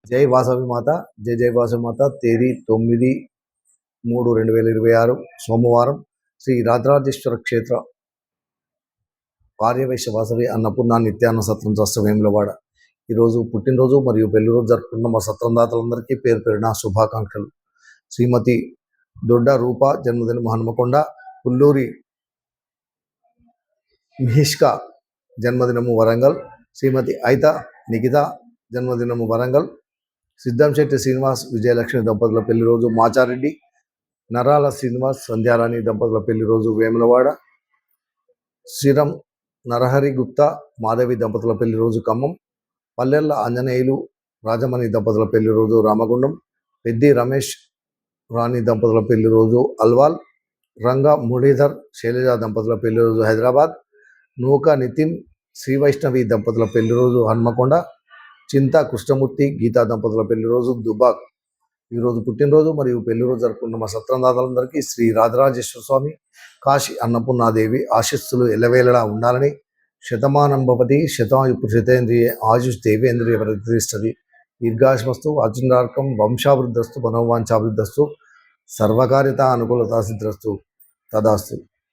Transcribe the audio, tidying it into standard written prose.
జై వాసవి మాత, జై జై వాసవి మాత. తేదీ 9/3/2026 సోమవారం. శ్రీ రాజరాజేశ్వర క్షేత్ర ఆర్యవైశ్య వాసవి అన్నపూర్ణ నిత్యాన్న సత్రం ట్రస్ట్ వేములవాడ ఈరోజు పుట్టినరోజు మరియు పెళ్లిరోజు జరుపుకున్న మా సత్రందాతలందరికీ పేరు పేరున శుభాకాంక్షలు. శ్రీమతి దొడ్డ రూప జన్మదినం హనుమకొండ, పుల్లూరి మిహిష్క జన్మదినము వరంగల్, శ్రీమతి ఐత నిఖిత జన్మదినము వరంగల్, సిద్ధంశెట్టి శ్రీనివాస్ విజయలక్ష్మి దంపతుల పెళ్లి రోజు మాచారెడ్డి, నరాల శ్రీనివాస్ సంధ్యారాణి దంపతుల పెళ్లి రోజు వేములవాడ, శ్రీరం నరహరి గుప్తా మాధవి దంపతుల పెళ్లి రోజు ఖమ్మం, పల్లెల్ల ఆంజనేయులు రాజమణి దంపతుల పెళ్లి రోజు రామగుండం, పెద్ది రమేష్ రాణి దంపతుల పెళ్లి రోజు అల్వాల్, రంగా మురళీధర్ శైలజ దంపతుల పెళ్లి రోజు హైదరాబాద్, నూక నితిన్ శ్రీ వైష్ణవి దంపతుల పెళ్లి రోజు హన్మకొండ, చింతా కృష్ణమూర్తి గీతా దంపతుల పెళ్లి రోజు దుబాక్. ఈరోజు పుట్టినరోజు మరియు పెళ్లిరోజు జరుపుకున్న మా సత్రందాతలందరికీ శ్రీ రాజరాజేశ్వర స్వామి, కాశీ అన్నపూర్ణాదేవి ఆశీస్సులు ఎల్లవేళలా ఉండాలని, శతమానం భవతి శతాయు శతేంద్రియ ఆయుష్ దేవేంద్రియ ప్రతిష్టది, దీర్ఘాయుష్మస్తు అర్జునార్కం వంశాభివృద్ధస్తు మనోవాంఛాభివృద్ధస్తు సర్వకార్యత అనుకూలతా సిద్ధిరస్తు తదాస్తు.